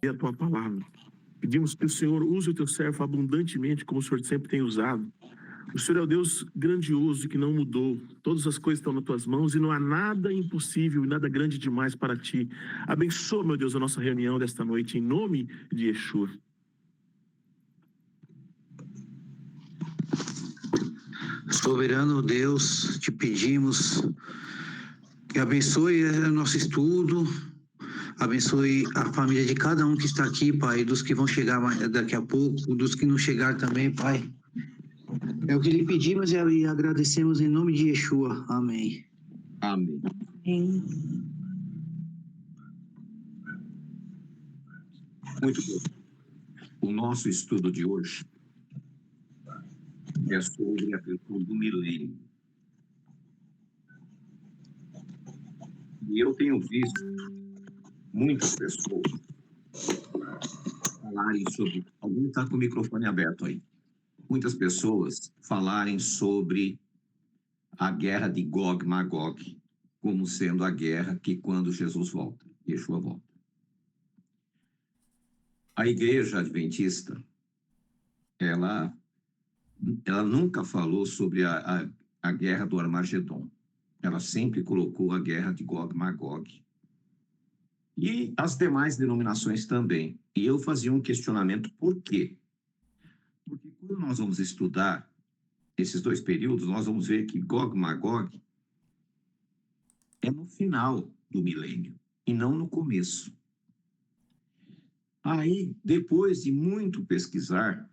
a tua palavra. Pedimos que o Senhor use o teu servo abundantemente, como o Senhor sempre tem usado. O Senhor é o Deus grandioso que não mudou. Todas as coisas estão nas tuas mãos e não há nada impossível e nada grande demais para ti. Abençoa, meu Deus, a nossa reunião desta noite, em nome de Yeshua. Soberano Deus, te pedimos que abençoe o nosso estudo, abençoe a família de cada um que está aqui, Pai, dos que vão chegar daqui a pouco, dos que não chegaram também, Pai. É o que lhe pedimos e agradecemos em nome de Yeshua. Amém. Amém. Muito bem. O nosso estudo de hoje é sobre a questão do milênio. E eu tenho visto muitas pessoas falarem sobre... Alguém está com o microfone aberto aí. Muitas pessoas falarem sobre a guerra de Gog e Magog como sendo a guerra que quando Jesus volta, Yeshua volta. A igreja adventista, ela nunca falou sobre a guerra do Armagedon. Ela sempre colocou a guerra de Gog e Magog. E as demais denominações também. E eu fazia um questionamento, por quê? Porque quando nós vamos estudar esses dois períodos, nós vamos ver que Gog e Magog é no final do milênio, e não no começo. Aí, depois de muito pesquisar,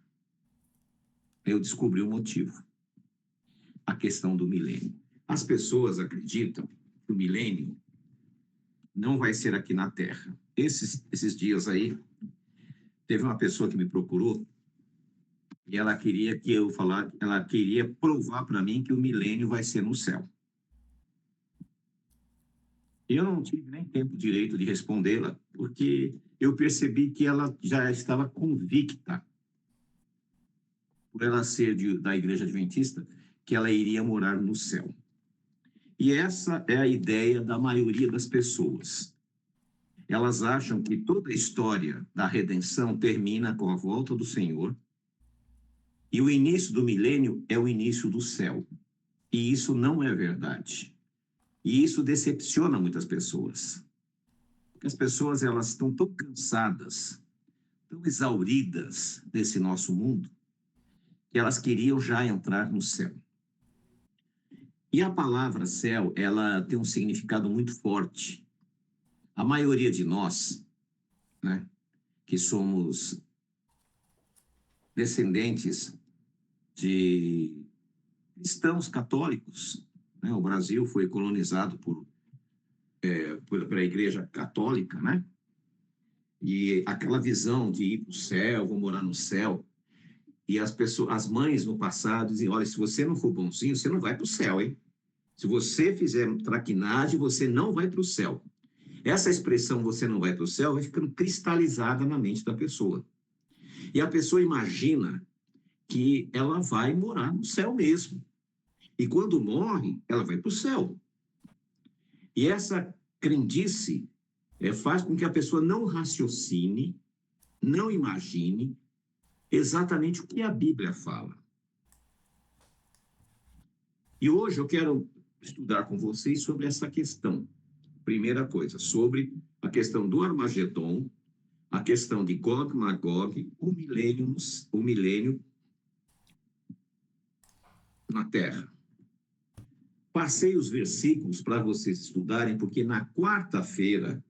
eu descobri o motivo. A questão do milênio. As pessoas acreditam que o milênio não vai ser aqui na Terra. Esses dias aí, teve uma pessoa que me procurou e ela queria que eu falasse, ela queria provar para mim que o milênio vai ser no céu. Eu não tive nem tempo direito de respondê-la, porque eu percebi que ela já estava convicta, por ela ser da Igreja Adventista, que ela iria morar no céu. E essa é a ideia da maioria das pessoas. Elas acham que toda a história da redenção termina com a volta do Senhor e o início do milênio é o início do céu. E isso não é verdade. E isso decepciona muitas pessoas. Porque as pessoas elas estão tão cansadas, tão exauridas desse nosso mundo, que elas queriam já entrar no céu. E a palavra céu, ela tem um significado muito forte. A maioria de nós, né, que somos descendentes de cristãos católicos, né, o Brasil foi colonizado pela Igreja Católica, né? E aquela visão de ir para o céu, vou morar no céu, e as mães no passado diziam, olha, se você não for bonzinho, você não vai para o céu, hein? Se você fizer traquinagem, você não vai para o céu. Essa expressão, você não vai para o céu, vai ficando cristalizada na mente da pessoa. E a pessoa imagina que ela vai morar no céu mesmo. E quando morre, ela vai para o céu. E essa crendice faz com que a pessoa não raciocine, não imagine exatamente o que a Bíblia fala. E hoje eu quero estudar com vocês sobre essa questão. Primeira coisa, sobre a questão do Armagedon, a questão de Gog e Magog, o milênio na Terra. Passei os versículos para vocês estudarem, porque na quarta-feira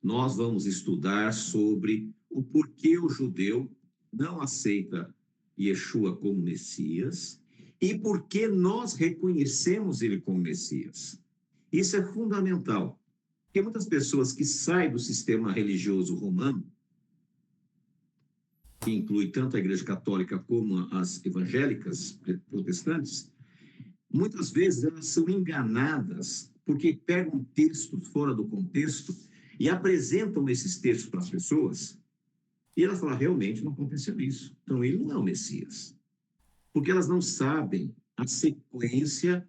nós vamos estudar sobre o porquê o judeu não aceita Yeshua como Messias e por que nós reconhecemos ele como Messias. Isso é fundamental, porque muitas pessoas que saem do sistema religioso romano, que inclui tanto a Igreja Católica como as evangélicas protestantes, muitas vezes elas são enganadas porque pegam textos fora do contexto e apresentam esses textos para as pessoas e elas falam, realmente não aconteceu isso. Então ele não é o Messias. Porque elas não sabem a sequência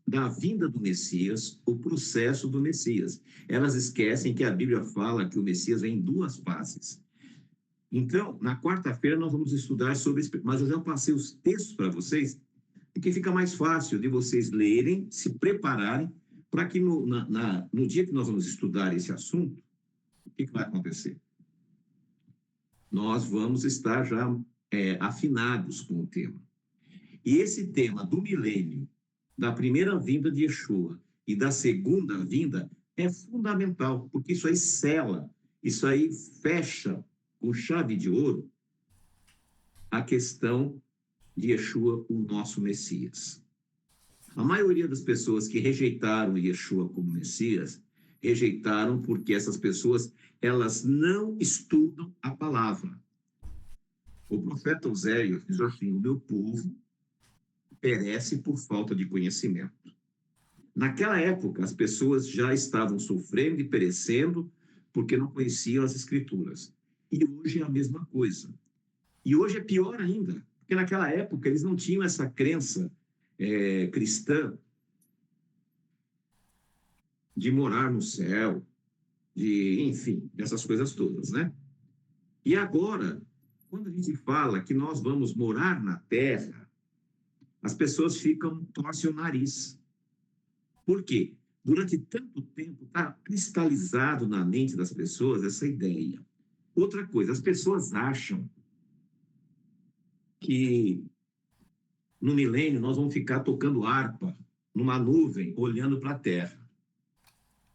da vinda do Messias, o processo do Messias. Elas esquecem que a Bíblia fala que o Messias vem em duas fases. Então, na quarta-feira nós vamos estudar sobre isso, mas eu já passei os textos para vocês, porque fica mais fácil de vocês lerem, se prepararem, para que no dia que nós vamos estudar esse assunto, o que vai acontecer? Nós vamos estar já afinados com o tema. E esse tema do milênio, da primeira vinda de Yeshua e da segunda vinda, é fundamental, porque isso aí sela, isso aí fecha com chave de ouro a questão de Yeshua, o nosso Messias. A maioria das pessoas que rejeitaram Yeshua como Messias, rejeitaram porque essas pessoas, elas não estudam a palavra. O profeta Oséias diz assim: o meu povo perece por falta de conhecimento. Naquela época, as pessoas já estavam sofrendo e perecendo porque não conheciam as Escrituras. E hoje é a mesma coisa. E hoje é pior ainda, porque naquela época eles não tinham essa crença cristã de morar no céu, enfim, essas coisas todas, né? E agora, quando a gente fala que nós vamos morar na terra, as pessoas torcem o nariz. Por quê? Durante tanto tempo está cristalizado na mente das pessoas essa ideia. Outra coisa, as pessoas acham que no milênio nós vamos ficar tocando harpa numa nuvem, olhando para a terra.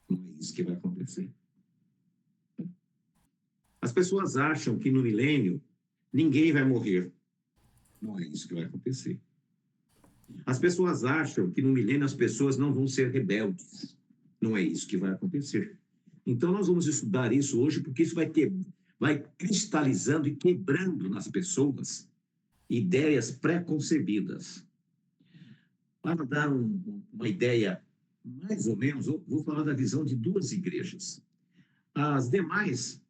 Não é isso que vai acontecer. As pessoas acham que no milênio ninguém vai morrer. Não é isso que vai acontecer. As pessoas acham que no milênio as pessoas não vão ser rebeldes. Não é isso que vai acontecer. Então nós vamos estudar isso hoje, porque isso vai cristalizando e quebrando nas pessoas ideias pré-concebidas. Para dar uma ideia mais ou menos, eu vou falar da visão de duas igrejas. As demais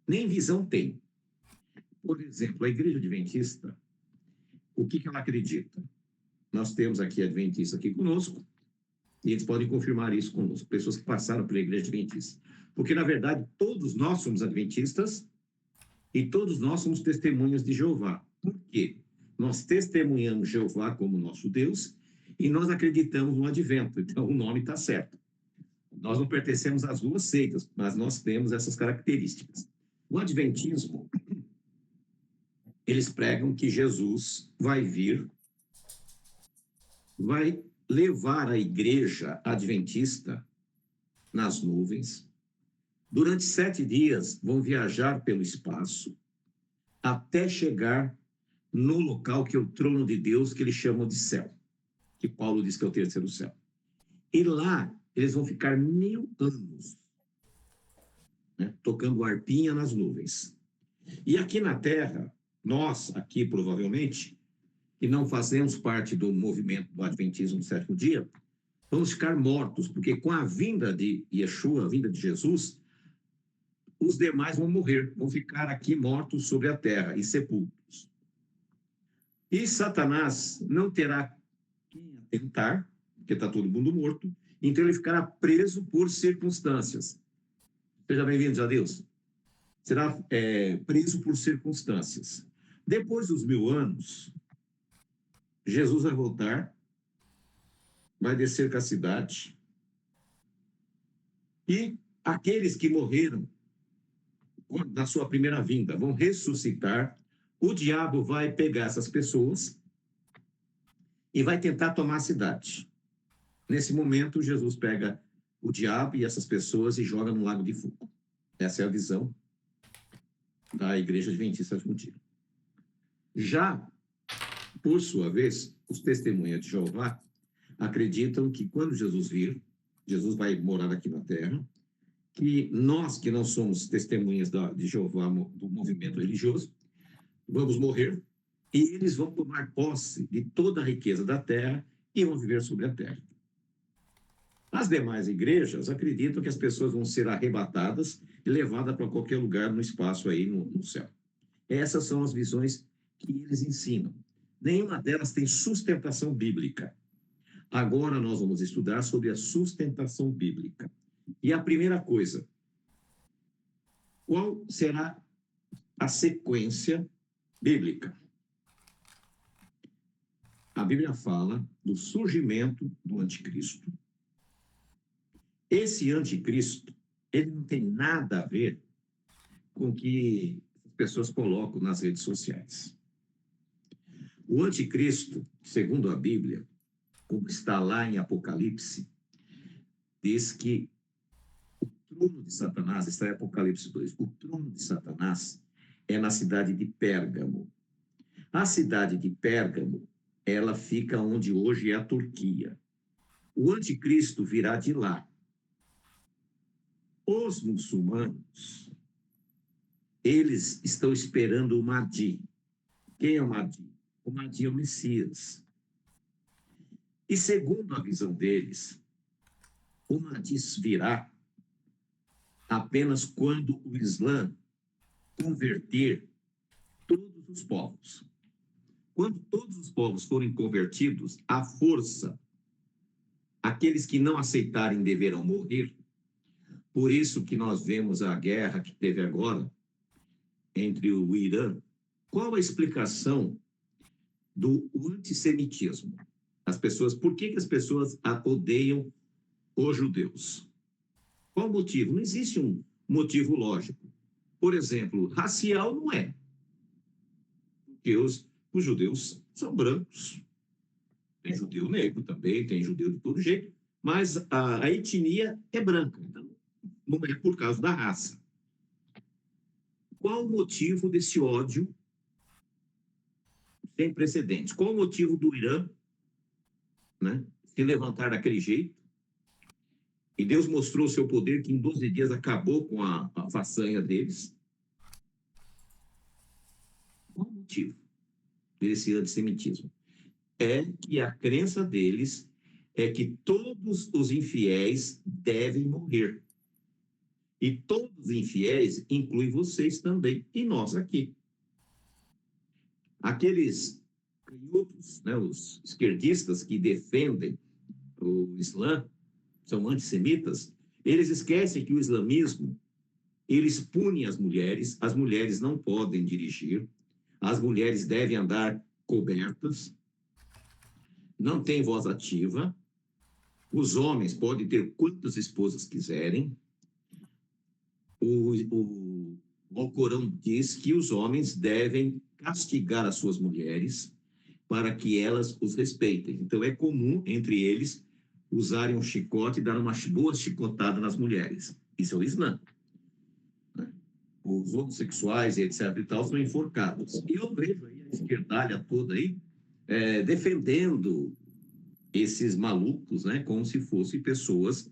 nem visão têm. Por exemplo, a Igreja Adventista, o que ela acredita? Nós temos aqui adventistas aqui conosco, e eles podem confirmar isso conosco, pessoas que passaram pela Igreja Adventista. Porque, na verdade, todos nós somos adventistas e todos nós somos testemunhas de Jeová. Por quê? Nós testemunhamos Jeová como nosso Deus e nós acreditamos no advento, então o nome está certo. Nós não pertencemos às duas seitas, mas nós temos essas características. O adventismo, eles pregam que Jesus vai vir, vai levar a igreja adventista nas nuvens. Durante 7 dias vão viajar pelo espaço até chegar no local que é o trono de Deus, que eles chamam de céu, que Paulo diz que é o terceiro céu. E lá eles vão ficar 1000 anos, né, tocando harpinha nas nuvens. E aqui na Terra, nós aqui provavelmente, que não fazemos parte do movimento do Adventismo do sétimo dia, vamos ficar mortos, porque com a vinda de Yeshua, a vinda de Jesus, os demais vão morrer, vão ficar aqui mortos sobre a terra e sepultos. E Satanás não terá quem atentar, porque está todo mundo morto, então ele ficará preso por circunstâncias. Seja bem-vindo a Deus. Será preso por circunstâncias. Depois dos 1000 anos, Jesus vai voltar, vai descer com a cidade, e aqueles que morreram na sua primeira vinda vão ressuscitar. O diabo vai pegar essas pessoas e vai tentar tomar a cidade. Nesse momento, Jesus pega o diabo e essas pessoas e joga no lago de fogo. Essa é a visão da Igreja Adventista do Dia. Já, por sua vez, os testemunhas de Jeová acreditam que quando Jesus vir, Jesus vai morar aqui na Terra, que nós que não somos testemunhas de Jeová, do movimento religioso, vamos morrer e eles vão tomar posse de toda a riqueza da terra e vão viver sobre a terra. As demais igrejas acreditam que as pessoas vão ser arrebatadas e levadas para qualquer lugar no espaço aí no céu. Essas são as visões que eles ensinam. Nenhuma delas tem sustentação bíblica. Agora nós vamos estudar sobre a sustentação bíblica. E a primeira coisa, qual será a sequência bíblica? A Bíblia fala do surgimento do anticristo. Esse anticristo, ele não tem nada a ver com o que as pessoas colocam nas redes sociais. O anticristo, segundo a Bíblia, como está lá em Apocalipse, diz que o trono de Satanás, está em Apocalipse 2, o trono de Satanás é na cidade de Pérgamo. A cidade de Pérgamo, ela fica onde hoje é a Turquia. O anticristo virá de lá. Os muçulmanos, eles estão esperando o Mahdi. Quem é o Mahdi? O Mahdi é o Messias. E segundo a visão deles, o Mahdi virá apenas quando o Islã converter todos os povos. Quando todos os povos forem convertidos, à força, aqueles que não aceitarem deverão morrer. Por isso que nós vemos a guerra que teve agora entre o Irã. Qual a explicação do antissemitismo? As pessoas, por que as pessoas odeiam os judeus? Qual o motivo? Não existe um motivo lógico. Por exemplo, racial não é. Porque os judeus são brancos. Tem judeu negro também, tem judeu de todo jeito, mas a etnia é branca. Então, não é por causa da raça. Qual o motivo desse ódio sem precedentes? Qual o motivo do Irã, né, se levantar daquele jeito? E Deus mostrou o seu poder, que em 12 dias acabou com a façanha deles. Qual o motivo desse antissemitismo? É que a crença deles é que todos os infiéis devem morrer. E todos os infiéis incluem vocês também, e nós aqui. Aqueles canhotos, né, os esquerdistas que defendem o Islã, são antissemitas, eles esquecem que o islamismo, eles punem as mulheres não podem dirigir, as mulheres devem andar cobertas, não tem voz ativa, os homens podem ter quantas esposas quiserem. O Alcorão diz que os homens devem castigar as suas mulheres para que elas os respeitem. Então, é comum entre eles usarem um chicote e dar uma boa chicotada nas mulheres. Isso é o Islã. Os homossexuais e etc. e tal são enforcados. E eu vejo aí a esquerdalha toda aí defendendo esses malucos, né, como se fossem pessoas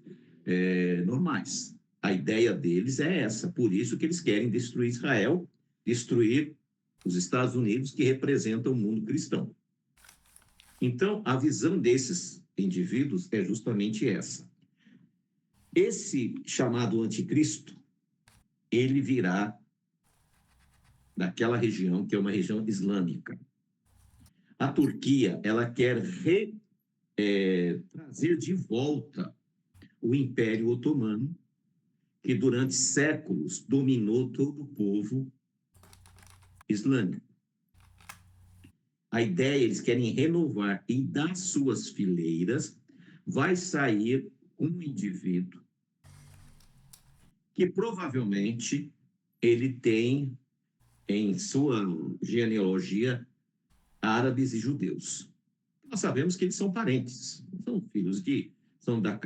normais. A ideia deles é essa, por isso que eles querem destruir Israel, destruir os Estados Unidos, que representam o mundo cristão. Então, a visão desses indivíduos é justamente essa. Esse chamado anticristo, ele virá daquela região, que é uma região islâmica. A Turquia, ela quer trazer de volta o Império Otomano, que durante séculos dominou todo o povo islâmico. A ideia, eles querem renovar, e das suas fileiras vai sair um indivíduo que provavelmente ele tem em sua genealogia árabes e judeus. Nós sabemos que eles são parentes,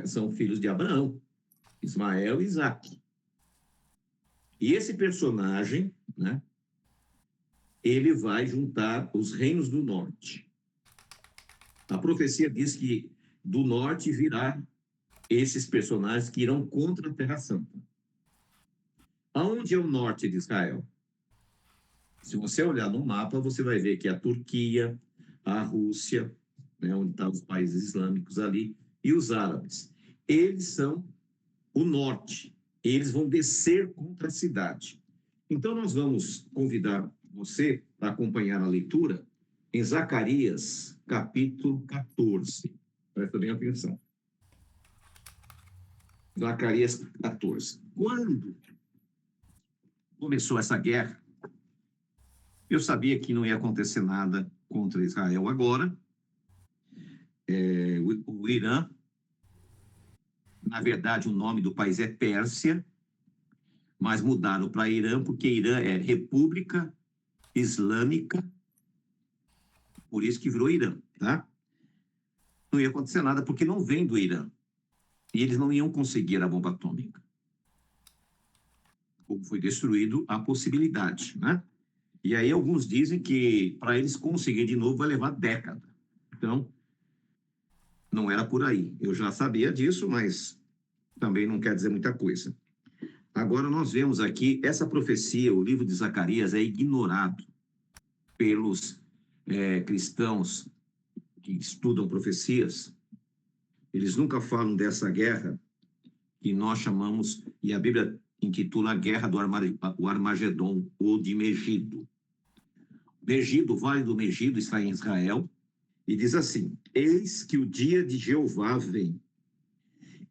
são filhos de Abraão, Ismael e Isaac. E esse personagem, né, ele vai juntar os reinos do norte. A profecia diz que do norte virá esses personagens que irão contra a Terra Santa. Aonde é o norte de Israel? Se você olhar no mapa, você vai ver que a Turquia, a Rússia, né, onde estão os países islâmicos ali, e os árabes. Eles são o norte. Eles vão descer contra a cidade. Então, nós vamos convidar você para acompanhar a leitura em Zacarias, capítulo 14. Presta bem atenção. Zacarias 14. Quando começou essa guerra, eu sabia que não ia acontecer nada contra Israel agora. O Irã, na verdade, o nome do país é Pérsia, mas mudaram para Irã, porque Irã é República Islâmica, por isso que virou Irã, tá? Não ia acontecer nada, porque não vem do Irã. E eles não iam conseguir a bomba atômica. Como foi destruído a possibilidade, né? E aí alguns dizem que para eles conseguirem de novo vai levar décadas. Então, não era por aí. Eu já sabia disso, mas também não quer dizer muita coisa. Agora nós vemos aqui, essa profecia, o livro de Zacarias, é ignorado pelos cristãos que estudam profecias. Eles nunca falam dessa guerra que nós chamamos, e a Bíblia intitula a Guerra do Armagedon, ou de Megido. Megido, o Vale do Megido, está em Israel, e diz assim: eis que o dia de Jeová vem,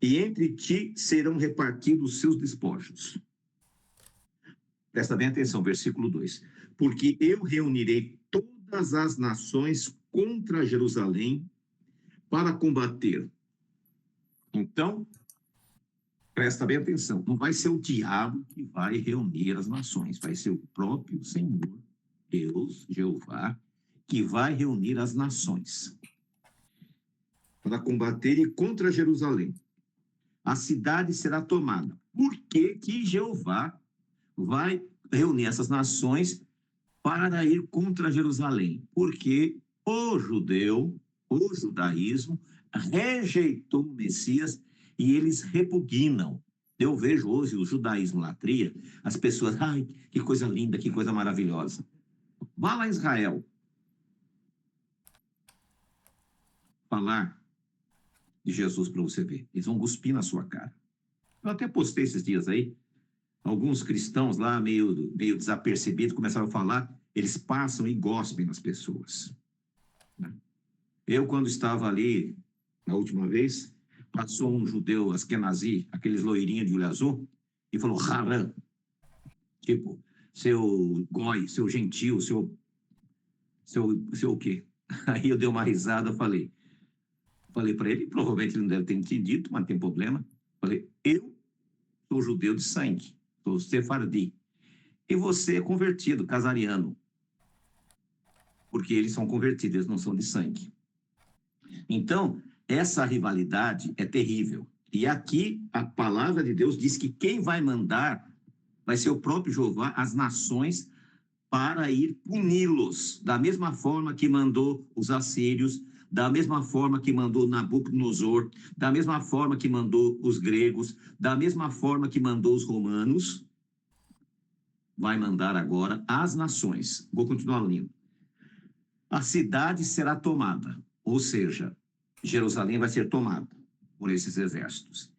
e entre ti serão repartidos os seus despojos. Presta bem atenção, versículo 2. Porque eu reunirei todas as nações contra Jerusalém para combater. Então, presta bem atenção, não vai ser o diabo que vai reunir as nações, vai ser o próprio Senhor, Deus, Jeová, que vai reunir as nações para combater e contra Jerusalém. A cidade será tomada. Por que que Jeová vai reunir essas nações para ir contra Jerusalém? Porque o judaísmo, rejeitou o Messias e eles repugnam. Eu vejo hoje o judaísmo latria, as pessoas, ai, que coisa linda, que coisa maravilhosa. Vá lá em Israel falar de Jesus para você ver. Eles vão cuspir na sua cara. Eu até postei esses dias aí, alguns cristãos lá, meio desapercebidos, começaram a falar, eles passam e gospem nas pessoas. Eu, quando estava ali, na última vez, passou um judeu askenazi, aqueles loirinhos de olho azul, e falou, Haran, tipo, seu goi, seu gentil, seu o quê? Aí eu dei uma risada, falei para ele, provavelmente ele não deve ter entendido, mas não tem problema. Falei, eu sou judeu de sangue, sou sefardi, e você é convertido, casariano, porque eles são convertidos, eles não são de sangue. Então, essa rivalidade é terrível. E aqui a palavra de Deus diz que quem vai mandar vai ser o próprio Jeová, as nações, para ir puni-los, da mesma forma que mandou os assírios, da mesma forma que mandou Nabucodonosor, da mesma forma que mandou os gregos, da mesma forma que mandou os romanos, vai mandar agora as nações. Vou continuar lendo. A cidade será tomada, ou seja, Jerusalém vai ser tomada por esses exércitos.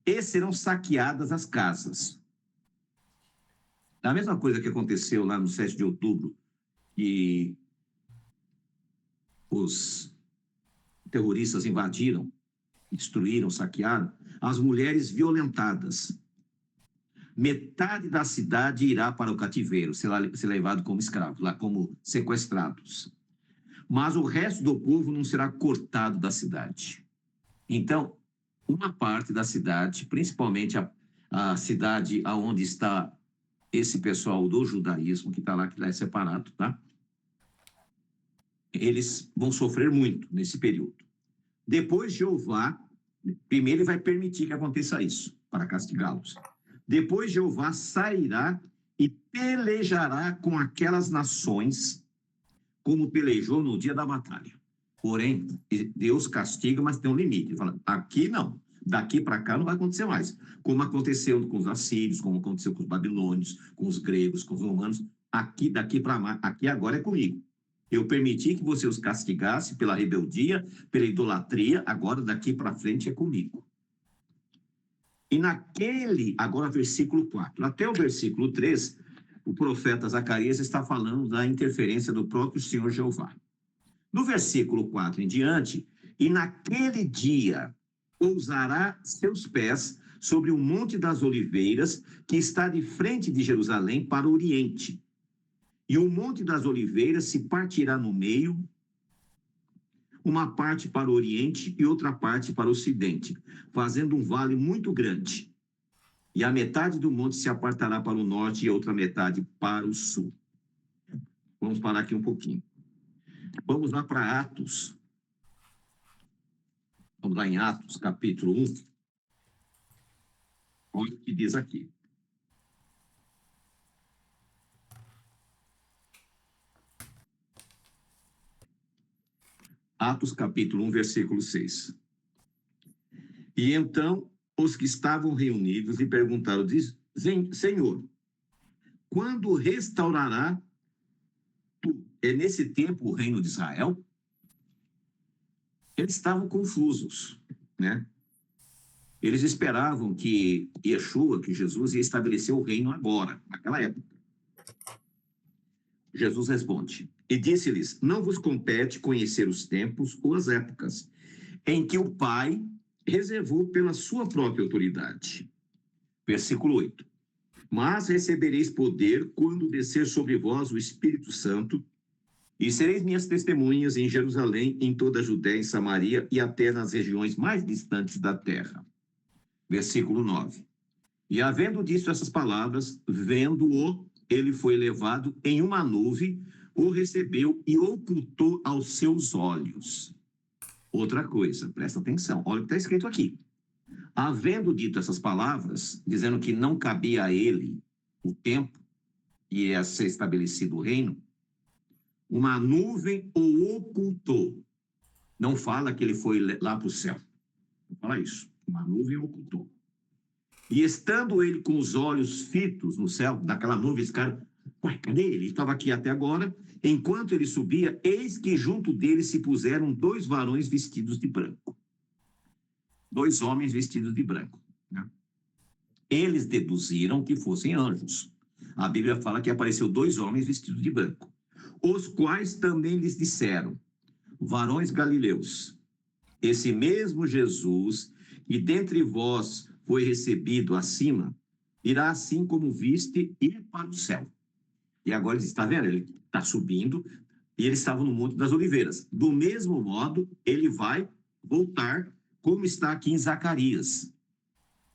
E serão saqueadas as casas. A mesma coisa que aconteceu lá no 7 de outubro, que os terroristas invadiram, destruíram, saquearam, as mulheres violentadas. Metade da cidade irá para o cativeiro, ser levado como escravos, lá como sequestrados. Mas o resto do povo não será cortado da cidade. Então, uma parte da cidade, principalmente a cidade onde está esse pessoal do judaísmo, que está lá, que lá é separado, tá? Eles vão sofrer muito nesse período. Depois, Jeová, primeiro ele vai permitir que aconteça isso, para castigá-los. Depois, Jeová sairá e pelejará com aquelas nações como pelejou no dia da batalha. Porém, Deus castiga, mas tem um limite. Ele fala, aqui não, daqui para cá não vai acontecer mais. Como aconteceu com os assírios, como aconteceu com os babilônios, com os gregos, com os romanos, daqui para lá, aqui agora é comigo. Eu permiti que você os castigasse pela rebeldia, pela idolatria, agora daqui para frente é comigo. E agora versículo 4, até o versículo 3, o profeta Zacarias está falando da interferência do próprio Senhor Jeová. No versículo 4 em diante, E naquele dia pousará seus pés sobre o Monte das Oliveiras, que está de frente de Jerusalém para o oriente. E o Monte das Oliveiras se partirá no meio, uma parte para o oriente e outra parte para o ocidente, fazendo um vale muito grande. E a metade do monte se apartará para o norte e a outra metade para o sul. Vamos parar aqui um pouquinho. Vamos lá para Atos. Vamos lá em Atos, capítulo 1. Olha o que diz aqui. Atos, capítulo 1, versículo 6. E então os que estavam reunidos lhe perguntaram, Senhor, quando restaurará nesse tempo o reino de Israel? Eles estavam confusos, né? Eles esperavam que Yeshua, que Jesus, ia estabelecer o reino agora, naquela época. Jesus responde, e disse-lhes, não vos compete conhecer os tempos ou as épocas em que o Pai reservou pela sua própria autoridade. Versículo 8. Mas recebereis poder quando descer sobre vós o Espírito Santo, e sereis minhas testemunhas em Jerusalém, em toda a Judéia, em Samaria e até nas regiões mais distantes da terra. Versículo 9. E havendo dito essas palavras, vendo-o, ele foi levado em uma nuvem, o recebeu e ocultou aos seus olhos. Outra coisa, presta atenção, olha o que está escrito aqui. Havendo dito essas palavras, dizendo que não cabia a ele o tempo e ia ser estabelecido o reino, uma nuvem o ocultou. Não fala que ele foi lá para o céu. Não fala isso. Uma nuvem o ocultou. E estando ele com os olhos fitos no céu, daquela nuvem, esse cara, ué, cadê ele? Ele estava aqui até agora. Enquanto ele subia, eis que junto dele se puseram 2 varões vestidos de branco. 2 homens vestidos de branco, né? Eles deduziram que fossem anjos. A Bíblia fala que apareceu 2 homens vestidos de branco, os quais também lhes disseram, varões galileus, esse mesmo Jesus, que dentre vós foi recebido acima, irá assim como viste ir para o céu. E agora ele está vendo? Ele está subindo e eles estavam no Monte das Oliveiras. Do mesmo modo, ele vai voltar, como está aqui em Zacarias.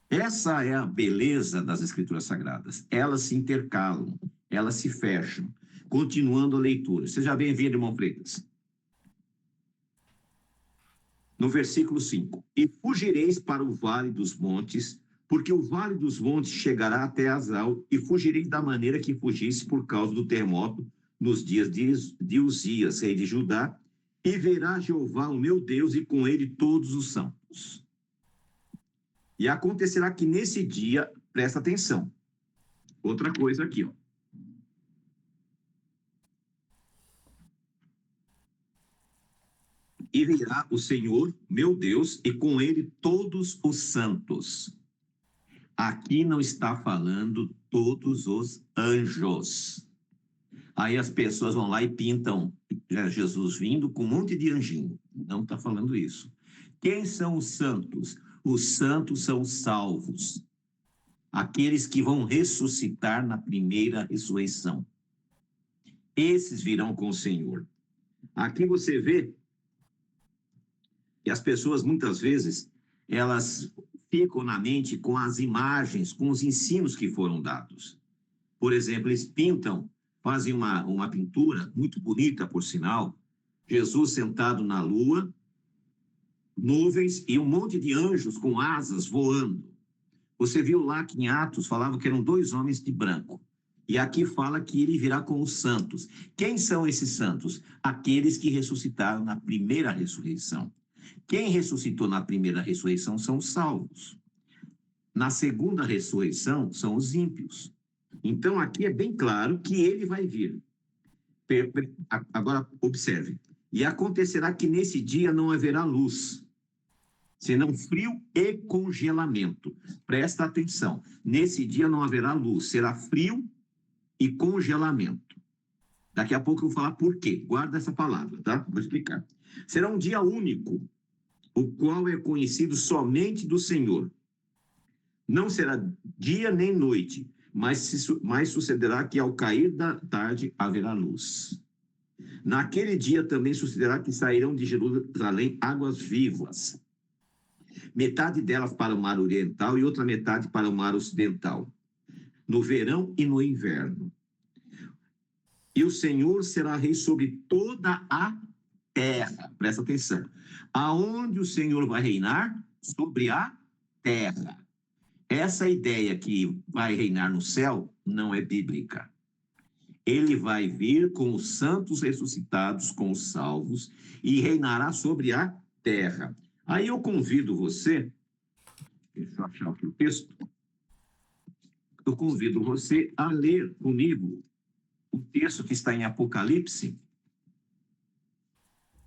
Essa é a beleza das Escrituras Sagradas. Elas se intercalam, elas se fecham. Continuando a leitura. Seja bem-vindo, irmão Freitas. No versículo 5. E fugireis para o vale dos montes, porque o vale dos montes chegará até Azal, e fugireis da maneira que fugisse por causa do terremoto nos dias de Uzias, rei de Judá, e verá Jeová, o meu Deus, e com ele todos os santos. E acontecerá que nesse dia, presta atenção, outra coisa aqui, ó. E virá o Senhor, meu Deus, e com ele todos os santos. Aqui não está falando todos os anjos. Aí as pessoas vão lá e pintam Jesus vindo com um monte de anjinho. Não está falando isso. Quem são os santos? Os santos são os salvos. Aqueles que vão ressuscitar na primeira ressurreição. Esses virão com o Senhor. Aqui você vê que as pessoas, muitas vezes, elas ficam na mente com as imagens, com os ensinos que foram dados. Por exemplo, eles pintam, fazem uma pintura muito bonita, por sinal, Jesus sentado na lua, nuvens e um monte de anjos com asas voando. Você viu lá que em Atos falavam que eram 2 homens de branco. E aqui fala que ele virá com os santos. Quem são esses santos? Aqueles que ressuscitaram na primeira ressurreição. Quem ressuscitou na primeira ressurreição são os salvos. Na segunda ressurreição são os ímpios. Então, aqui é bem claro que ele vai vir. Agora, observe. E acontecerá que nesse dia não haverá luz, senão frio e congelamento. Presta atenção. Nesse dia não haverá luz, será frio e congelamento. Daqui a pouco eu vou falar por quê. Guarda essa palavra, tá? Vou explicar. Será um dia único, o qual é conhecido somente do Senhor. Não será dia nem noite, mas sucederá que ao cair da tarde haverá luz. Naquele dia também sucederá que sairão de Jerusalém águas vivas, metade delas para o mar oriental e outra metade para o mar ocidental, no verão e no inverno. E o Senhor será rei sobre toda a terra. Presta atenção. Aonde o Senhor vai reinar? Sobre a terra. Essa ideia que vai reinar no céu não é bíblica. Ele vai vir com os santos ressuscitados, com os salvos, e reinará sobre a terra. Aí eu convido você, deixa eu achar aqui o texto, eu convido você a ler comigo o texto que está em Apocalipse.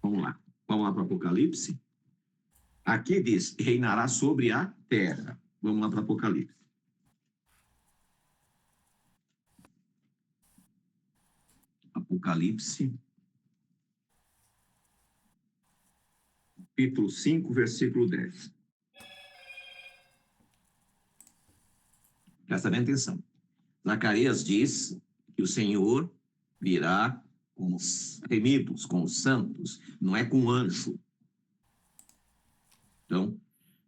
Vamos lá para Apocalipse. Aqui diz, reinará sobre a terra. Vamos lá para Apocalipse. Apocalipse, capítulo 5, versículo 10. Presta bem atenção. Zacarias diz que o Senhor virá com os remidos, com os santos, não é com anjo. Então,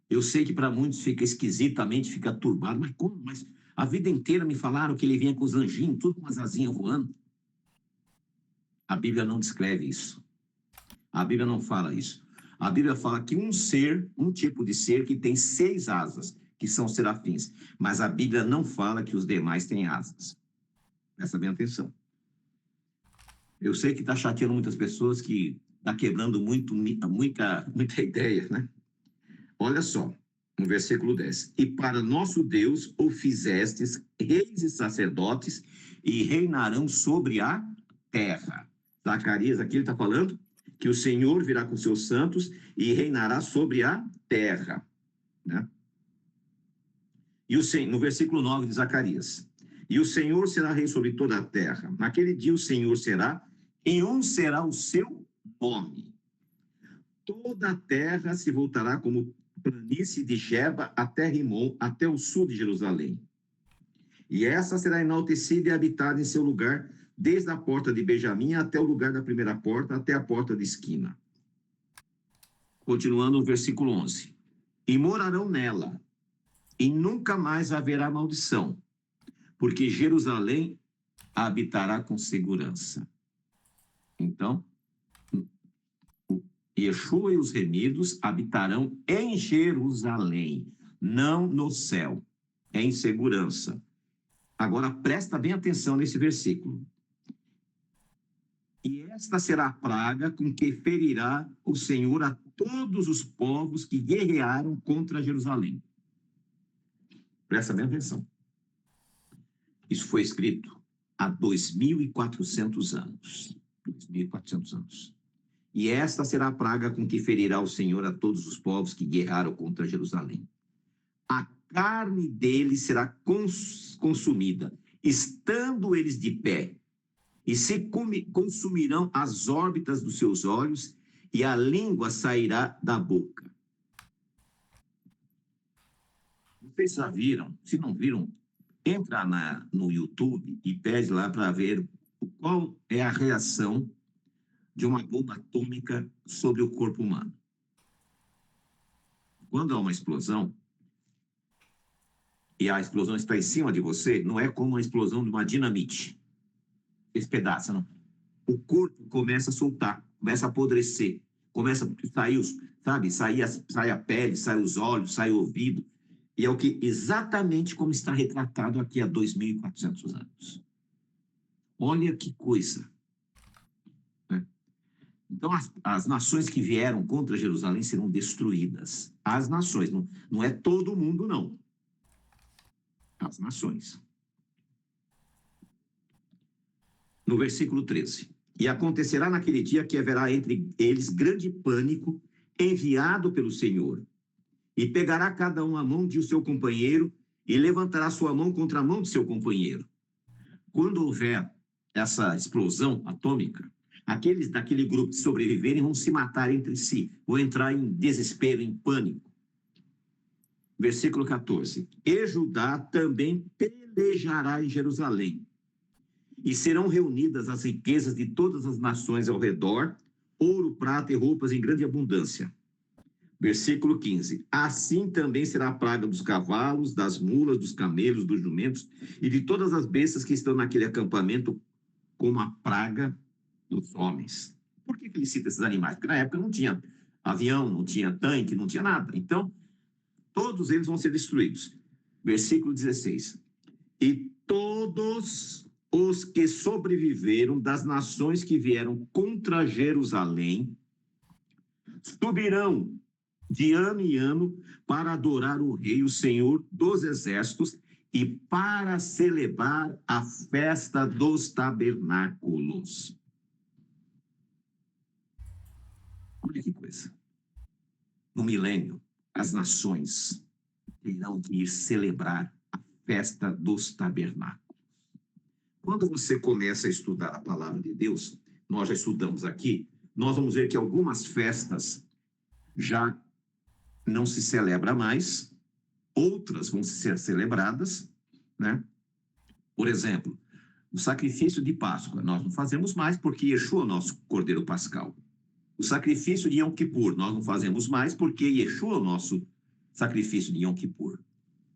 eu sei que para muitos fica esquisitamente, fica turbado, mas como? Mas a vida inteira me falaram que ele vinha com os anjinhos, tudo com as asinhas voando. A Bíblia não descreve isso. A Bíblia não fala isso. A Bíblia fala que um tipo de ser que tem 6 asas, que são serafins. Mas a Bíblia não fala que os demais têm asas. Presta bem atenção. Eu sei que está chateando muitas pessoas, que está quebrando muita ideia, né? Olha só, no versículo 10. E para nosso Deus o fizestes reis e sacerdotes e reinarão sobre a terra. Zacarias, aqui ele está falando que o Senhor virá com seus santos e reinará sobre a terra, né? E no versículo 9 de Zacarias. E o Senhor será rei sobre toda a terra. Naquele dia o Senhor será, e um será o seu nome. Toda a terra se voltará como planície de Geba até Rimon, até o sul de Jerusalém. E essa será enaltecida e habitada em seu lugar, desde a porta de Benjamim até o lugar da primeira porta, até a porta de esquina. Continuando no versículo 11. E morarão nela, e nunca mais haverá maldição, porque Jerusalém habitará com segurança. Então, Yeshua e os remidos habitarão em Jerusalém, não no céu, em segurança. Agora, presta bem atenção nesse versículo. E esta será a praga com que ferirá o Senhor a todos os povos que guerrearam contra Jerusalém. Presta bem atenção. Isso foi escrito há 2.400 anos. 2.400 anos. E esta será a praga com que ferirá o Senhor a todos os povos que guerrearam contra Jerusalém. A carne deles será consumida, estando eles de pé, e se consumirão as órbitas dos seus olhos, e a língua sairá da boca. Vocês já viram? Se não viram, entra no YouTube e pede lá para ver qual é a reação de uma bomba atômica sobre o corpo humano. Quando há uma explosão, e a explosão está em cima de você, não é como a explosão de uma dinamite. Esse pedaço, não. O corpo começa a soltar, começa a apodrecer, começa a sair, sai a pele, sai os olhos, sai o ouvido. E é exatamente como está retratado aqui há 2.400 anos. Olha que coisa. Então, as nações que vieram contra Jerusalém serão destruídas. As nações, não é todo mundo, não. As nações. No versículo 13. E acontecerá naquele dia que haverá entre eles grande pânico, enviado pelo Senhor. E pegará cada um a mão de seu companheiro e levantará sua mão contra a mão de seu companheiro. Quando houver essa explosão atômica, Aqueles daquele grupo que sobreviverem vão se matar entre si, vão entrar em desespero, em pânico. Versículo 14. E Judá também pelejará em Jerusalém, e serão reunidas as riquezas de todas as nações ao redor, ouro, prata e roupas em grande abundância. Versículo 15. Assim também será a praga dos cavalos, das mulas, dos camelos, dos jumentos e de todas as bestas que estão naquele acampamento, como a praga dos homens. Por que ele cita esses animais? Porque na época não tinha avião, não tinha tanque, não tinha nada. Então, todos eles vão ser destruídos. Versículo 16. E todos os que sobreviveram das nações que vieram contra Jerusalém subirão de ano em ano para adorar o Rei, o Senhor dos Exércitos, e para celebrar a festa dos tabernáculos. Olha que coisa. No milênio, as nações terão que ir celebrar a festa dos tabernáculos. Quando você começa a estudar a palavra de Deus, nós já estudamos aqui, nós vamos ver que algumas festas já não se celebra mais, outras vão ser celebradas, né? Por exemplo, o sacrifício de Páscoa, nós não fazemos mais porque Yeshua é o nosso Cordeiro Pascal. O sacrifício de Yom Kippur, nós não fazemos mais porque Yeshua é o nosso sacrifício de Yom Kippur.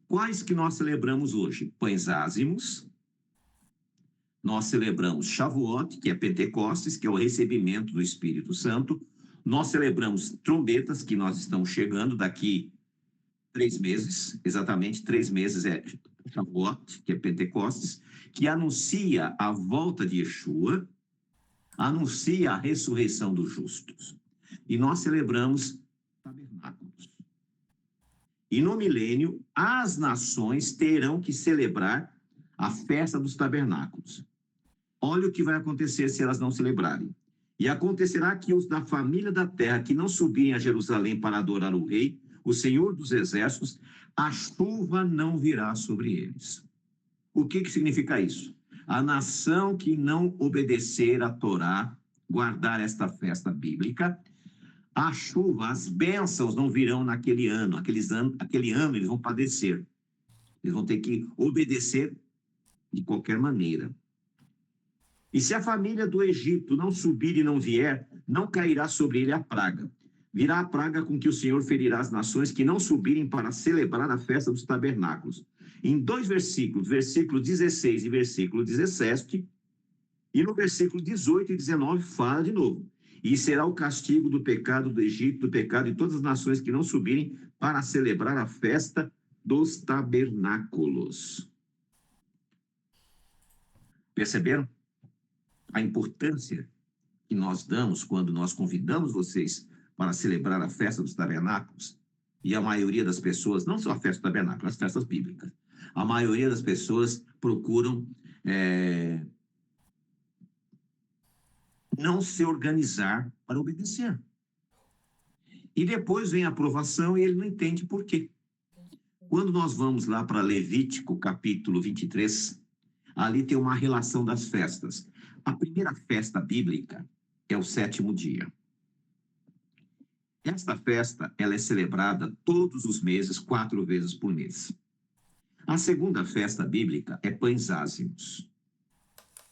Quais que nós celebramos hoje? Pães ázimos. Nós celebramos Shavuot, que é Pentecostes, que é o recebimento do Espírito Santo. Nós celebramos trombetas, que nós estamos chegando daqui 3 meses, exatamente 3 meses é Shavuot, que é Pentecostes, que anuncia a volta de Yeshua, anuncia a ressurreição dos justos. E nós celebramos tabernáculos. E no milênio, as nações terão que celebrar a festa dos tabernáculos. Olha o que vai acontecer se elas não celebrarem. E acontecerá que os da família da terra que não subirem a Jerusalém para adorar o Rei, o Senhor dos Exércitos, a chuva não virá sobre eles. O que significa isso? A nação que não obedecer à Torá, guardar esta festa bíblica, a chuva, as bênçãos não virão naquele ano. Aquele ano eles vão padecer. Eles vão ter que obedecer de qualquer maneira. E se a família do Egito não subir e não vier, não cairá sobre ele a praga. Virá a praga com que o Senhor ferirá as nações que não subirem para celebrar a festa dos tabernáculos. Em 2 versículos, versículo 16 e versículo 17, e no versículo 18 e 19 fala de novo. E será o castigo do pecado do Egito, do pecado de todas as nações que não subirem para celebrar a festa dos tabernáculos. Perceberam a importância que nós damos quando nós convidamos vocês para celebrar a festa dos tabernáculos? E a maioria das pessoas, não só a festa do tabernáculo, as festas bíblicas, a maioria das pessoas procuram não se organizar para obedecer. E depois vem a aprovação e ele não entende por quê. Quando nós vamos lá para Levítico, capítulo 23, ali tem uma relação das festas. A primeira festa bíblica é o 7º dia. Esta festa, ela é celebrada todos os meses, 4 vezes por mês. A segunda festa bíblica é Pães Ázimos.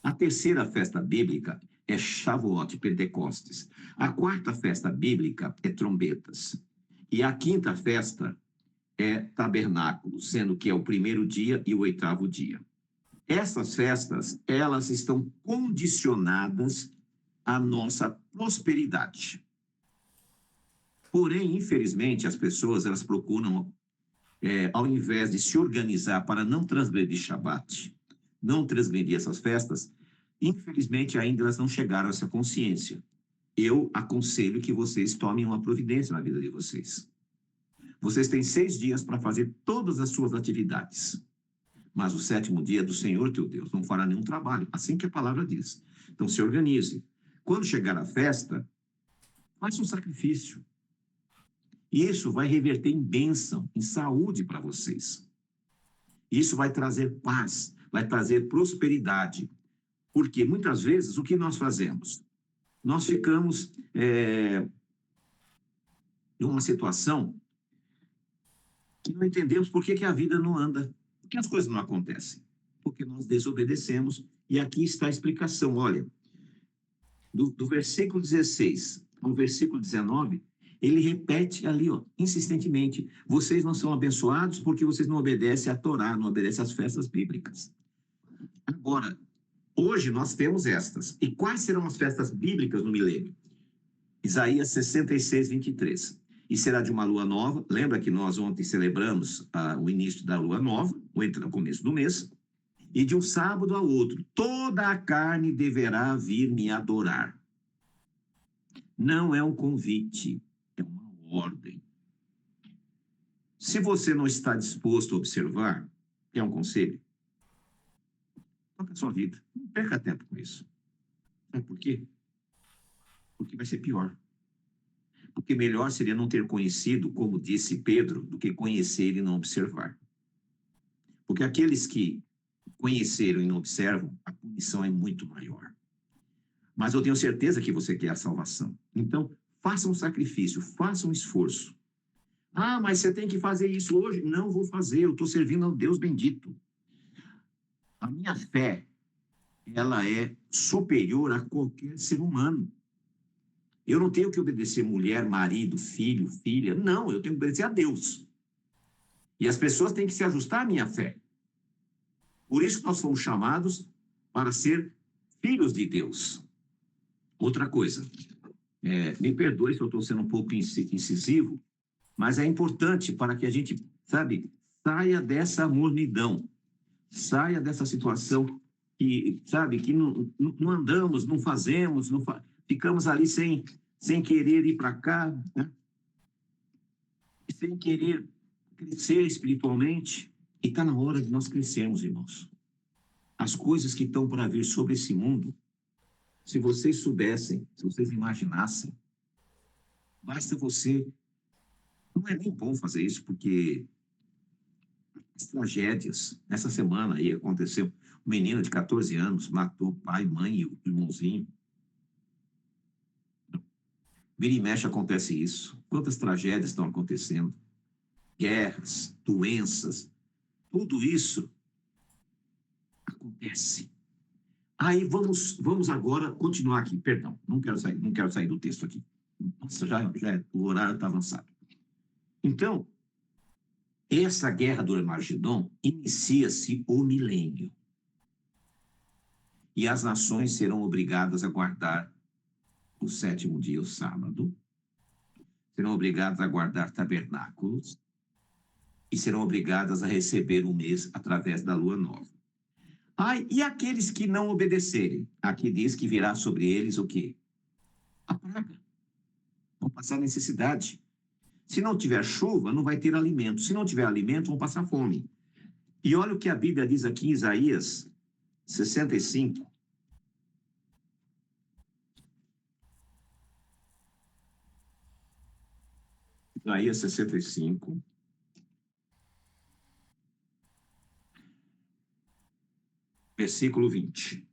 A terceira festa bíblica é Shavuot, Pentecostes. A quarta festa bíblica é Trombetas. E a quinta festa é Tabernáculo, sendo que é o 1º dia e o 8º dia. Essas festas, elas estão condicionadas à nossa prosperidade. Porém, infelizmente, as pessoas, elas procuram, ao invés de se organizar para não transgredir Shabat, não transgredir essas festas, infelizmente, ainda elas não chegaram a essa consciência. Eu aconselho que vocês tomem uma providência na vida de vocês. Vocês têm 6 dias para fazer todas as suas atividades. Mas o 7º dia é do Senhor teu Deus, não fará nenhum trabalho. Assim que a palavra diz. Então, se organize. Quando chegar a festa, faça um sacrifício. E isso vai reverter em bênção, em saúde para vocês. Isso vai trazer paz, vai trazer prosperidade. Porque muitas vezes, o que nós fazemos? nós ficamos em uma situação que não entendemos por que a vida não anda, por que as coisas não acontecem, porque nós desobedecemos. E aqui está a explicação, olha, do versículo 16 ao versículo 19, ele repete ali, ó, insistentemente, vocês não são abençoados porque vocês não obedecem à Torá, não obedecem às festas bíblicas. Agora, hoje nós temos estas. E quais serão as festas bíblicas no milênio? Isaías 66, 23. E será de uma lua nova. Lembra que nós ontem celebramos o início da lua nova, o começo do mês. E de um sábado ao outro, toda a carne deverá vir me adorar. Não é um convite, é uma ordem. Se você não está disposto a observar, é um conselho, toca a sua vida. Não perca tempo com isso. Sabe por quê? Porque vai ser pior. Porque melhor seria não ter conhecido, como disse Pedro, do que conhecer e não observar. Porque aqueles que conheceram e não observam, a punição é muito maior. Mas eu tenho certeza que você quer a salvação. Então, faça um sacrifício, faça um esforço. Ah, mas você tem que fazer isso hoje? Não vou fazer, eu estou servindo ao Deus bendito. A minha fé, ela é superior a qualquer ser humano. Eu não tenho que obedecer mulher, marido, filho, filha. Não, eu tenho que obedecer a Deus. E as pessoas têm que se ajustar à minha fé. Por isso que nós fomos chamados para ser filhos de Deus. Outra coisa, me perdoe se eu estou sendo um pouco incisivo, mas é importante para que a gente, sabe, saia dessa mornidão, saia dessa situação que, sabe, que não andamos, não fazemos, ficamos ali sem querer ir para cá, né? Sem querer crescer espiritualmente. E está na hora de nós crescermos, irmãos. As coisas que estão para vir sobre esse mundo, se vocês soubessem, se vocês imaginassem, basta você... Não é nem bom fazer isso, porque as tragédias... Essa semana aí aconteceu, um menino de 14 anos matou pai, mãe e o irmãozinho. Vira e mexe acontece isso. Quantas tragédias estão acontecendo? Guerras, doenças, tudo isso acontece. Aí vamos agora continuar aqui. Perdão, não quero sair do texto aqui. Nossa, o horário está avançado. Então, essa guerra do Armagedon inicia-se o milênio. E as nações serão obrigadas a guardar o 7º dia, o sábado. Serão obrigadas a guardar tabernáculos. E serão obrigadas a receber o mês através da lua nova. E aqueles que não obedecerem? Aqui diz que virá sobre eles o quê? A praga. Vão passar necessidade. Se não tiver chuva, não vai ter alimento. Se não tiver alimento, vão passar fome. E olha o que a Bíblia diz aqui em Isaías 65. Isaías 65. Versículo 20.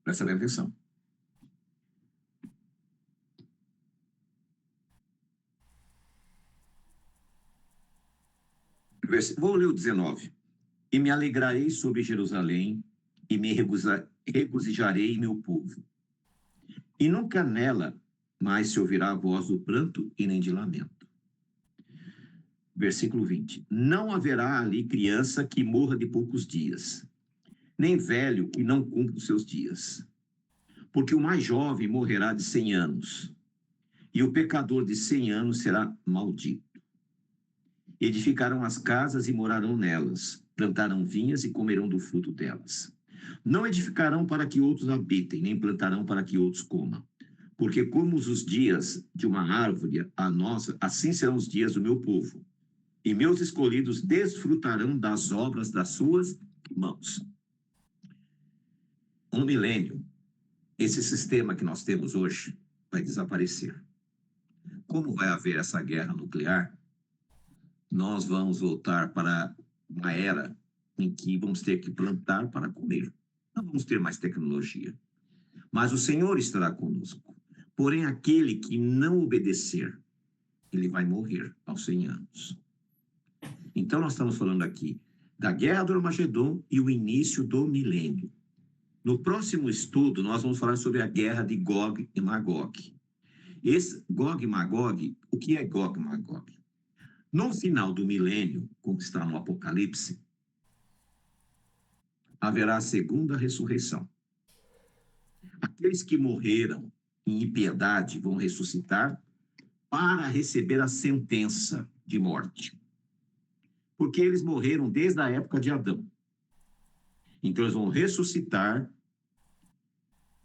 Presta bem atenção. Vou ler o 19. E me alegrarei sobre Jerusalém, e me regozijarei em meu povo. E nunca nela mais se ouvirá a voz do pranto e nem de lamento. Versículo 20. Não haverá ali criança que morra de poucos dias, nem velho que não cumpra os seus dias. Porque o mais jovem morrerá de 100 anos, e o pecador de 100 anos será maldito. Edificarão as casas e morarão nelas, plantarão vinhas e comerão do fruto delas. Não edificarão para que outros habitem, nem plantarão para que outros comam. Porque como os dias de uma árvore, a nossa, assim serão os dias do meu povo. E meus escolhidos desfrutarão das obras das suas mãos. No milênio, esse sistema que nós temos hoje vai desaparecer. Como vai haver essa guerra nuclear, nós vamos voltar para uma era em que vamos ter que plantar para comer. Não vamos ter mais tecnologia, mas o Senhor estará conosco. Porém, aquele que não obedecer, ele vai morrer aos 100 anos. Então, nós estamos falando aqui da guerra do Armagedon e o início do milênio. No próximo estudo, nós vamos falar sobre a guerra de Gog e Magog. Esse Gog e Magog, o que é Gog e Magog? No final do milênio, como está no Apocalipse, haverá a segunda ressurreição. Aqueles que morreram em impiedade vão ressuscitar para receber a sentença de morte. Porque eles morreram desde a época de Adão. Então, eles vão ressuscitar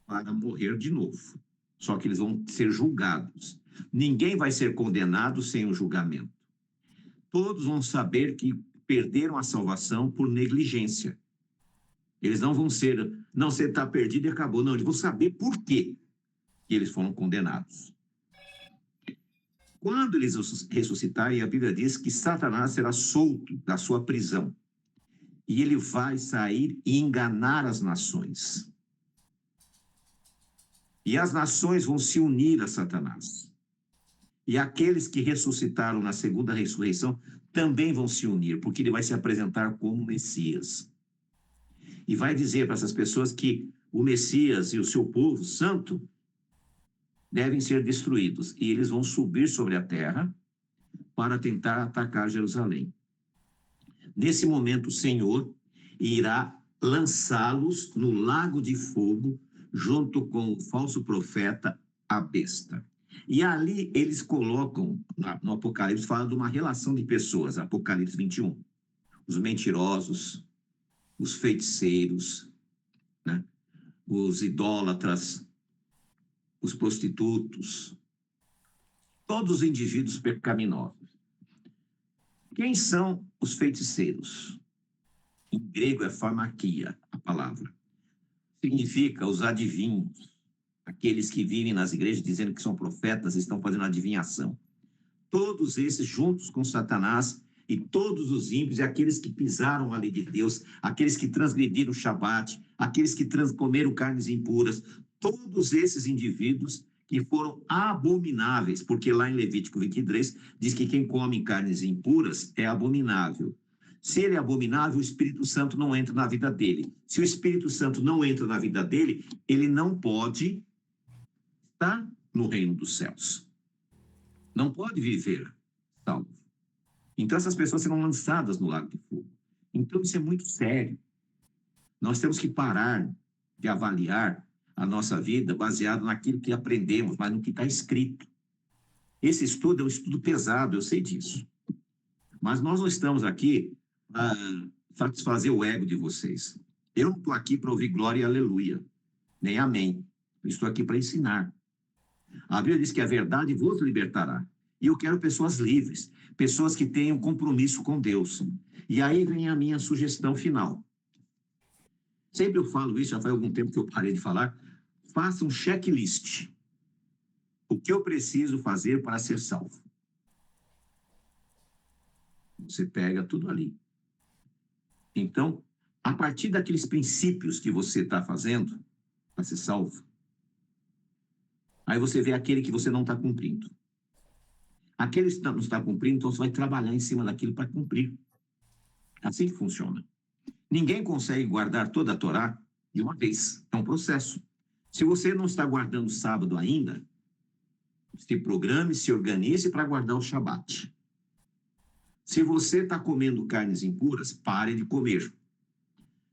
para morrer de novo. Só que eles vão ser julgados. Ninguém vai ser condenado sem o julgamento. Todos vão saber que perderam a salvação por negligência. Eles não vão ser, não, você está perdido e acabou. Não, eles vão saber por quê que eles foram condenados. Quando eles ressuscitarem, a Bíblia diz que Satanás será solto da sua prisão. E ele vai sair e enganar as nações. E as nações vão se unir a Satanás. E aqueles que ressuscitaram na segunda ressurreição também vão se unir, porque ele vai se apresentar como Messias. E vai dizer para essas pessoas que o Messias e o seu povo santo devem ser destruídos. E eles vão subir sobre a terra para tentar atacar Jerusalém. Nesse momento, o Senhor irá lançá-los no lago de fogo, junto com o falso profeta, a besta. E ali eles colocam, no Apocalipse, fala de uma relação de pessoas, Apocalipse 21. Os mentirosos, os feiticeiros, né? Os idólatras, os prostitutos, todos os indivíduos pecaminosos. Quem são os feiticeiros? Em grego é pharmakia, a palavra. Significa os adivinhos, aqueles que vivem nas igrejas dizendo que são profetas, estão fazendo adivinhação. Todos esses juntos com Satanás e todos os ímpios e aqueles que pisaram a lei de Deus, aqueles que transgrediram o Shabat, aqueles que comeram carnes impuras, todos esses indivíduos que foram abomináveis, porque lá em Levítico 23 diz que quem come carnes impuras é abominável. Se ele é abominável, o Espírito Santo não entra na vida dele. Se o Espírito Santo não entra na vida dele, ele não pode estar no reino dos céus. Não pode viver salvo. Então essas pessoas serão lançadas no lago de fogo. Então isso é muito sério. Nós temos que parar de avaliar a nossa vida baseado naquilo que aprendemos, mas no que está escrito. Esse estudo é um estudo pesado, eu sei disso. Mas nós não estamos aqui para satisfazer o ego de vocês. Eu não estou aqui para ouvir glória e aleluia, nem amém. Eu estou aqui para ensinar. A Bíblia diz que a verdade vos libertará. E eu quero pessoas livres, pessoas que tenham compromisso com Deus. E aí vem a minha sugestão final. Sempre eu falo isso, já faz algum tempo que eu parei de falar. Faça um checklist. O que eu preciso fazer para ser salvo? Você pega tudo ali. Então, a partir daqueles princípios que você está fazendo para ser salvo, aí você vê aquele que você não está cumprindo. Aquele que não está cumprindo, então você vai trabalhar em cima daquilo para cumprir. Assim que funciona. Ninguém consegue guardar toda a Torá de uma vez. É um processo. Se você não está guardando o sábado ainda, se programe, se organize para guardar o Shabat. Se você está comendo carnes impuras, pare de comer.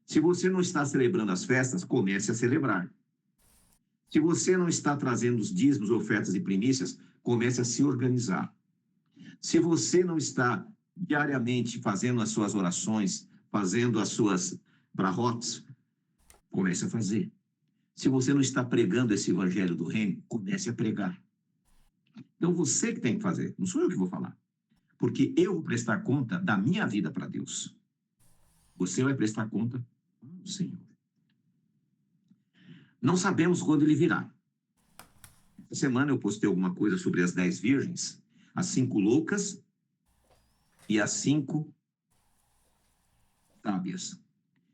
Se você não está celebrando as festas, comece a celebrar. Se você não está trazendo os dízimos, ofertas e primícias, comece a se organizar. Se você não está diariamente fazendo as suas orações, fazendo as suas brahotes, comece a fazer. Se você não está pregando esse evangelho do reino, comece a pregar. Então você que tem que fazer, não sou eu que vou falar. Porque eu vou prestar conta da minha vida para Deus. Você vai prestar conta ao Senhor. Não sabemos quando ele virá. Essa semana eu postei alguma coisa sobre as 10 virgens, as 5 loucas e as 5 sábias.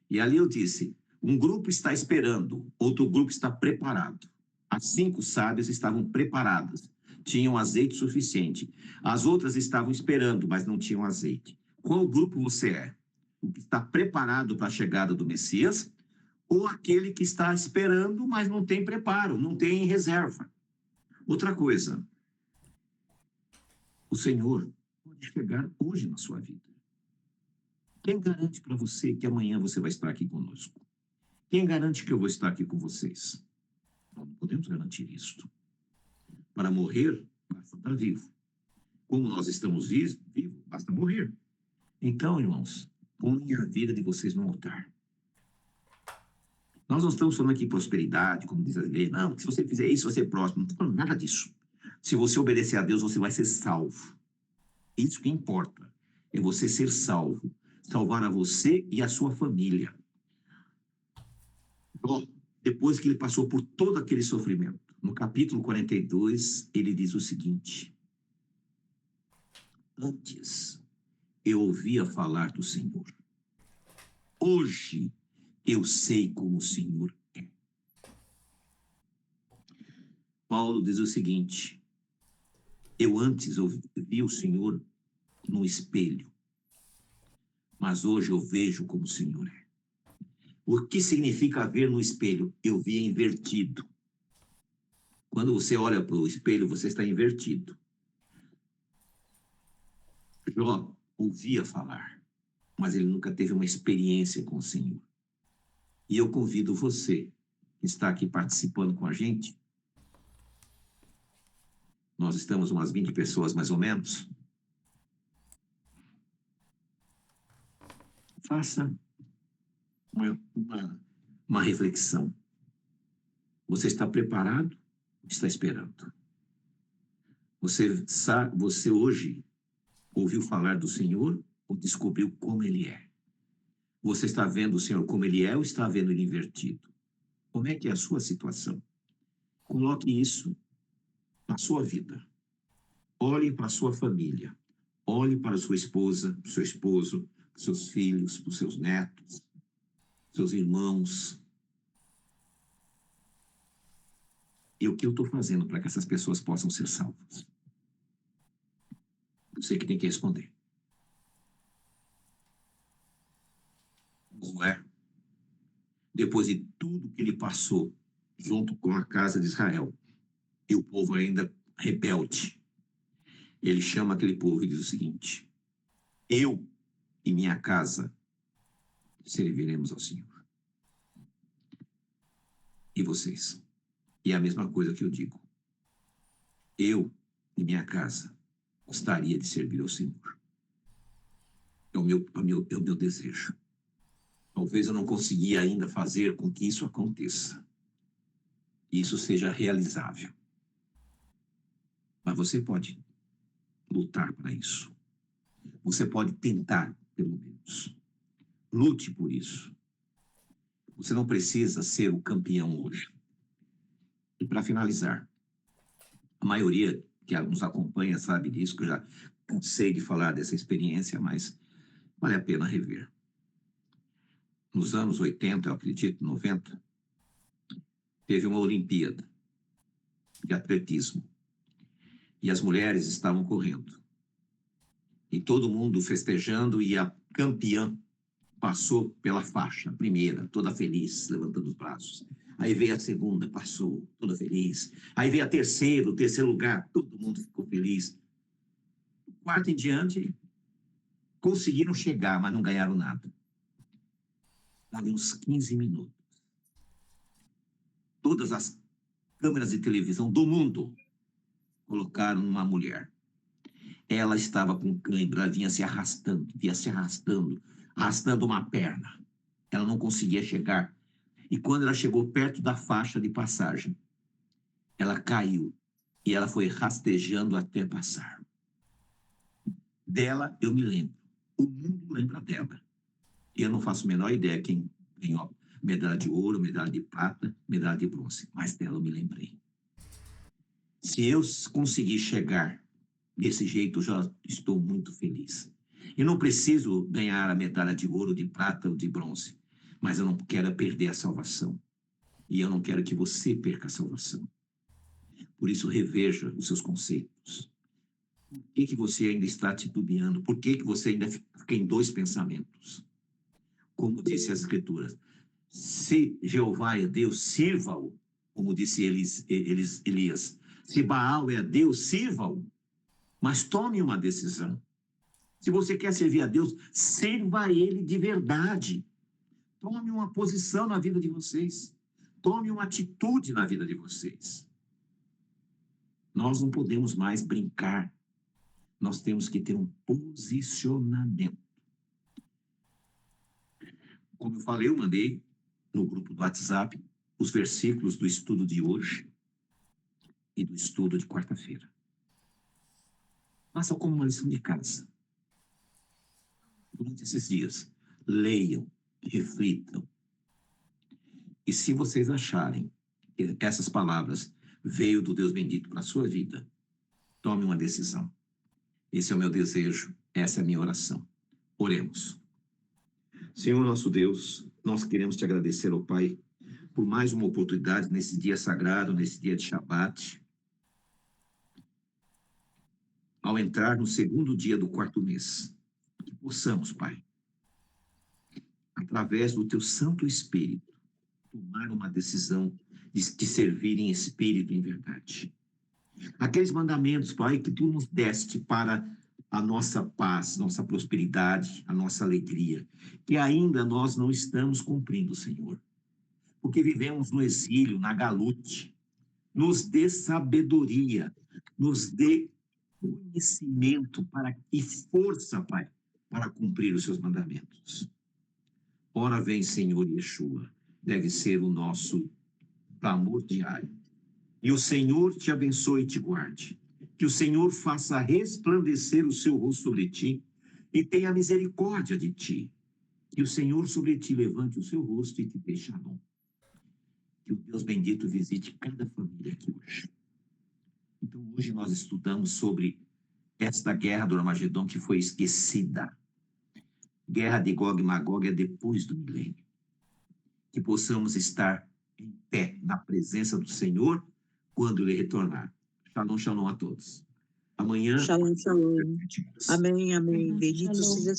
E ali eu disse, Um grupo está esperando, outro grupo está preparado. As 5 sábias estavam preparadas, tinham azeite suficiente. As outras estavam esperando, mas não tinham azeite. Qual grupo você é? O que está preparado para a chegada do Messias ou aquele que está esperando, mas não tem preparo, não tem reserva? Outra coisa, o Senhor pode chegar hoje na sua vida. Quem garante para você que amanhã você vai estar aqui conosco? Quem garante que eu vou estar aqui com vocês? Nós não podemos garantir isso. Para morrer, basta estar vivo. Como nós estamos vivos, basta morrer. Então, irmãos, põe a vida de vocês no altar. Nós não estamos falando aqui prosperidade, como diz a igreja. Não, se você fizer isso, você é próximo. Não estou falando nada disso. Se você obedecer a Deus, você vai ser salvo. Isso que importa. É você ser salvo. Salvar a você e a sua família. Bom, depois que ele passou por todo aquele sofrimento, no capítulo 42, ele diz o seguinte: antes eu ouvia falar do Senhor. Hoje eu sei como o Senhor é. Paulo diz o seguinte: eu antes vi o Senhor no espelho, mas hoje eu vejo como o Senhor é. O que significa ver no espelho? Eu via invertido. Quando você olha para o espelho, você está invertido. Jó ouvia falar, mas ele nunca teve uma experiência com o Senhor. E eu convido você, que está aqui participando com a gente, nós estamos umas 20 pessoas mais ou menos, faça uma reflexão. Você está preparado ou está esperando? Você hoje ouviu falar do Senhor ou descobriu como Ele é? Você está vendo o Senhor como Ele é ou está vendo Ele invertido? Como é que é a sua situação? Coloque isso na sua vida. Olhe para a sua família. Olhe para a sua esposa, para o seu esposo, para os seus filhos, para os seus netos, seus irmãos. E o que eu estou fazendo para que essas pessoas possam ser salvas? Você que tem que responder. Josué, depois de tudo que ele passou junto com a casa de Israel, e o povo ainda rebelde, ele chama aquele povo e diz o seguinte: eu e minha casa serviremos ao Senhor. E vocês? E é a mesma coisa que eu digo. Eu e minha casa gostaria de servir ao Senhor. É o meu desejo. Talvez eu não consiga ainda fazer com que isso aconteça. Isso seja realizável. Mas você pode lutar para isso. Você pode tentar, pelo menos. Lute por isso. Você não precisa ser o campeão hoje. E para finalizar, a maioria que nos acompanha sabe disso, que eu já cansei de falar dessa experiência, mas vale a pena rever. Nos anos 80, eu acredito, 90, teve uma Olimpíada de atletismo. E as mulheres estavam correndo. E todo mundo festejando, e a campeã passou pela faixa, a primeira, toda feliz, levantando os braços. Aí veio a segunda, passou, toda feliz. Aí veio a terceira, o terceiro lugar, todo mundo ficou feliz. O quarto em diante, conseguiram chegar, mas não ganharam nada. Ali uns 15 minutos. Todas as câmeras de televisão do mundo colocaram uma mulher. Ela estava com cãibra, vinha se arrastando, arrastando uma perna. Ela não conseguia chegar. E quando ela chegou perto da faixa de passagem, ela caiu e ela foi rastejando até passar. Dela eu me lembro. O mundo lembra dela. Eu não faço a menor ideia quem ganhou medalha de ouro, medalha de prata, medalha de bronze. Mas dela eu me lembrei. Se eu conseguir chegar desse jeito, eu já estou muito feliz. Eu não preciso ganhar a medalha de ouro, de prata ou de bronze. Mas eu não quero perder a salvação. E eu não quero que você perca a salvação. Por isso, reveja os seus conceitos. Por que você ainda está titubeando? Por que você ainda fica em dois pensamentos? Como disse as Escrituras, se Jeová é Deus, sirva-o. Como disse Elias. Se Baal é Deus, sirva-o. Mas tome uma decisão. Se você quer servir a Deus, sirva a Ele de verdade. Tome uma posição na vida de vocês. Tome uma atitude na vida de vocês. Nós não podemos mais brincar. Nós temos que ter um posicionamento. Como eu falei, eu mandei no grupo do WhatsApp os versículos do estudo de hoje e do estudo de quarta-feira. Façam como uma lição de casa. Durante esses dias, leiam, reflitam. E se vocês acharem que essas palavras veio do Deus bendito para a sua vida, tome uma decisão. Esse é o meu desejo, essa é a minha oração. Oremos. Senhor nosso Deus, nós queremos te agradecer, ó Pai, por mais uma oportunidade nesse dia sagrado, nesse dia de Shabat, ao entrar no segundo dia do quarto mês, que possamos, Pai, através do teu Santo Espírito, tomar uma decisão de te servir em espírito e em verdade. Aqueles mandamentos, Pai, que tu nos deste para a nossa paz, nossa prosperidade, a nossa alegria, que ainda nós não estamos cumprindo, Senhor, porque vivemos no exílio, na galute. Nos dê sabedoria, nos dê conhecimento e força, Pai, para cumprir os seus mandamentos. Ora vem, Senhor Yeshua, deve ser o nosso clamor diário. E o Senhor te abençoe e te guarde. Que o Senhor faça resplandecer o seu rosto sobre ti e tenha misericórdia de ti. Que o Senhor sobre ti levante o seu rosto e te dê shalom. Que o Deus bendito visite cada família aqui hoje. Então, hoje nós estudamos sobre esta guerra do Armagedon que foi esquecida. Guerra de Gog e Magog é depois do milênio. Que possamos estar em pé na presença do Senhor quando Ele retornar. Shalom, shalom a todos. Amanhã... Shalom, shalom. Amém, amém. Bendito Shalom. seja